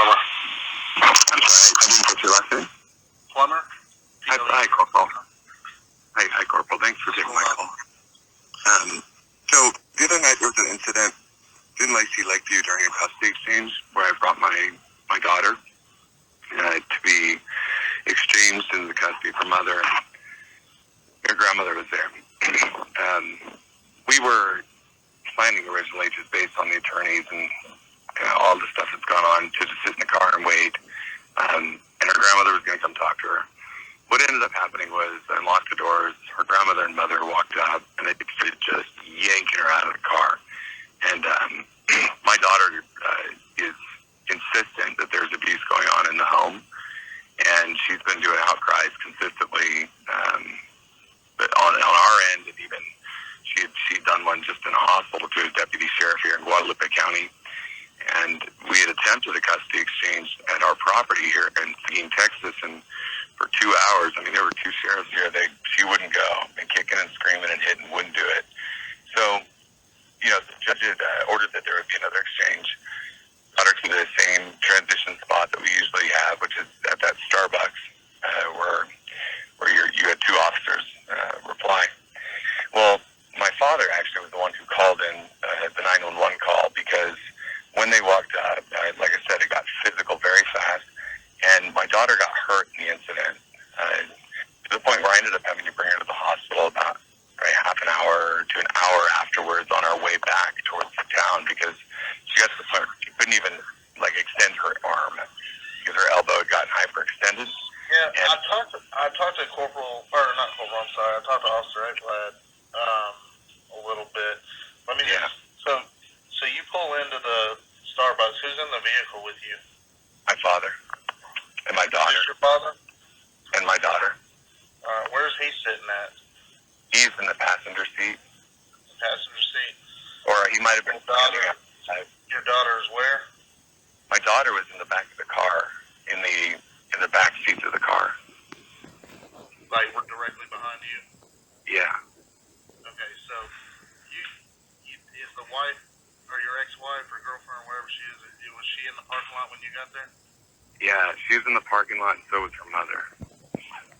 Plummer. I'm sorry, I didn't get your last name. Plummer? Hi, Corporal. Hi, Corporal. Thanks for taking my call. So, the other night there was an incident in Lakeview during a custody exchange where I brought my daughter to be exchanged in the custody of her mother, and her grandmother was there. We were planning originally just based on the attorneys and all the stuff that's gone on to just sit in the car and wait. And her grandmother was going to come talk to her. What ended up happening was I unlocked the doors. Her grandmother and mother walked up, and they started just yanking her out of the car. And my daughter is insistent that there's abuse going on in the home, and she's been doing outcries consistently. But on our end, and even she'd done one just in a hospital to a deputy sheriff here in Guadalupe County. And we had attempted a custody exchange at our property here in Seguin, Texas, and for 2 hours, I mean, there were two sheriffs here. She wouldn't go, and kicking and screaming and hitting, wouldn't do it. So, the judge had ordered that there would be another exchange. Got her to the same transition spot that we usually have, which is at that Starbucks, where you had two officers reply. Well, my father actually was the one who called in the 911 call, because when they walked up, like I said, it got physical very fast, and my daughter got hurt in the incident to the point where I ended up having to bring her to the hospital about half an hour to an hour afterwards on our way back towards the town, because she got to the point where she couldn't even extend her arm because her elbow had gotten hyperextended. Yeah, and I talked to Corporal, or not Corporal, I'm sorry, I talked to Officer S3Xual a little bit. So you pull into the Starbucks. Who's in the vehicle with you? My father and my daughter. Is your father? And my daughter. Where's he sitting at? He's in the passenger seat. Passenger seat. Or he might have been standing outside. Your daughter is where? My daughter was in the back of the car, in the back seats of the car. Like, we're directly behind you? Yeah. Okay, so you is the wife, or your ex-wife, or girlfriend, wherever she is, was she in the parking lot when you got there? Yeah, she was in the parking lot, and so was her mother.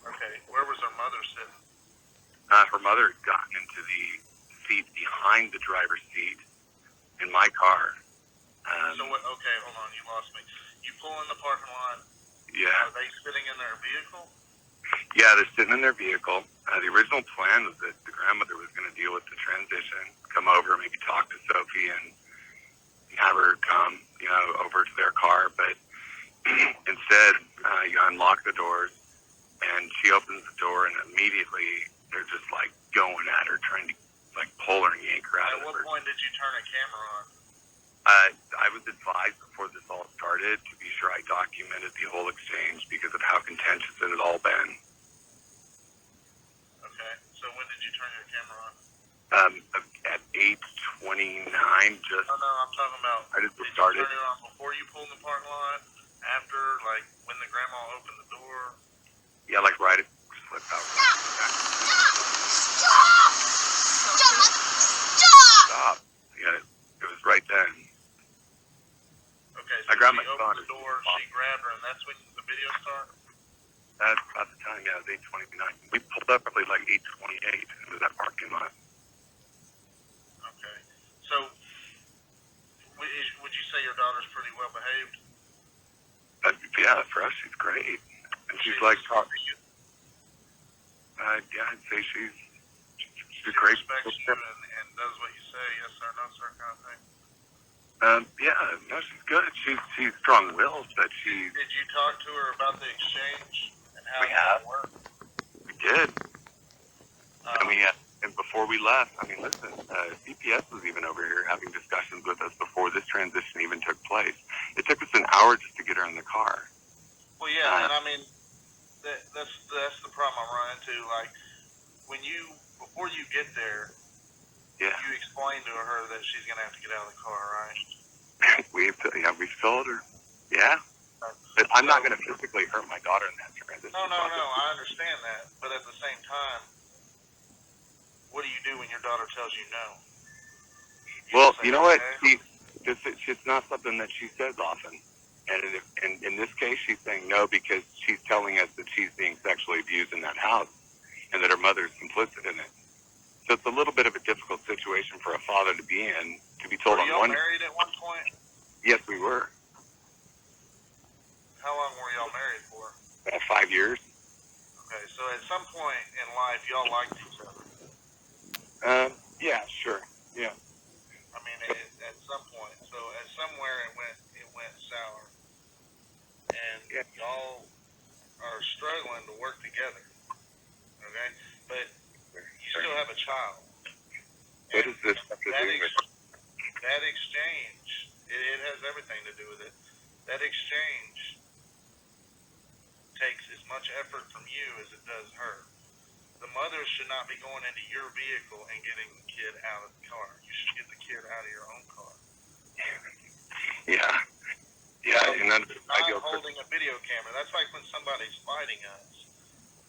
Okay, where was her mother sitting? Her mother had gotten into the seat behind the driver's seat in my car. Okay, hold on, you lost me. You pull in the parking lot. Yeah. Are they sitting in their vehicle? Yeah, they're sitting in their vehicle. The original plan was that the grandmother was going to deal with the transition, come over, maybe talk to Sophie, and have her come, over to their car. But instead, you unlock the doors, and she opens the door, and immediately they're just going at her, trying to pull her and yank her out of her. At what point did you turn a camera on? I was advised before this all started to be sure I documented the whole exchange because of how contentious it had all been. Okay, so when did you turn your camera on? At 8:29, just... No, I'm talking about... I just started. Did you turn it on before you pulled in the parking lot? After, when the grandma opened the door? Yeah, right at flip out. Stop! Yeah, it was right then. Okay, so I grabbed she my opened phone. the door, she grabbed her, and that's when the video started? That's about the time, yeah, it was 8:29. We pulled up probably 8:28 into that parking lot. Okay. So, would you say your daughter's pretty well behaved? Yeah, for us, she's great. And she's talking to you? Yeah, I'd say she's a great... respects you and does what you say, yes sir, no sir, kind of thing? Yeah, no, she's good. She's strong-willed, but she's... Did you talk to her about the exchange and how it worked? We did. And before we left, listen, CPS was even over here having discussions with us before this transition even took place. It took us an hour just to get her in the car. Well, yeah, and that's the problem I run into. Before you get there, yeah, you explain to her that she's going to have to get out of the car, right? we told her, yeah. But I'm not going to physically hurt my daughter in that transition. No, I understand that. But at the same time, what do you do when your daughter tells you no? Well, you know what? It's not something that she says often. And in this case, she's saying no because she's telling us that she's being sexually abused in that house and that her mother's complicit in it. So it's a little bit of a difficult situation for a father to be in, to be told Were on y'all one. married at one point? Yes, we were. How long were y'all married for? 5 years. Okay, so at some point in life, y'all liked each other. Yeah, sure. Yeah. I mean, at some point. So at somewhere it went sour, and Yeah. y'all are struggling to work together. Okay, but you still have a child. What does this have to do with? That exchange, it has everything to do with it. That exchange takes as much effort from you as it does her. The mother should not be going into your vehicle and getting the kid out of the car. You should get the kid out of your own car. Yeah. Yeah, So, and then not holding a video camera. That's like when somebody's fighting us.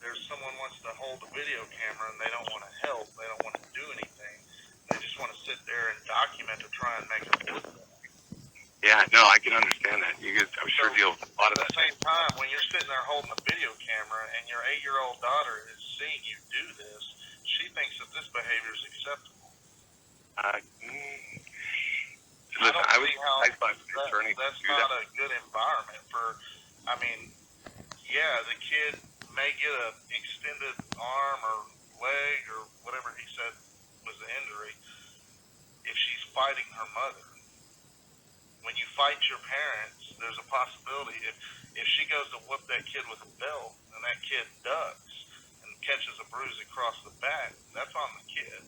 There's someone wants to hold the video camera and they don't want to help. They don't want to do anything. They just want to sit there and document to try and make it look. Yeah, no, I can understand that. You guys, I'm sure deal with a lot of At that. the same time, when you're sitting there holding a video camera and your 8-year-old daughter is seeing you do this, she thinks that this behavior is acceptable. Listen, I was advised by an attorney that's to do not that. a good environment for. I mean, yeah, the kid may get a extended arm or leg or whatever he said was the injury if she's fighting her mother. When you fight your parents, there's a possibility if she goes to whoop that kid with a belt and that kid ducks and catches a bruise across the back, that's on the kid.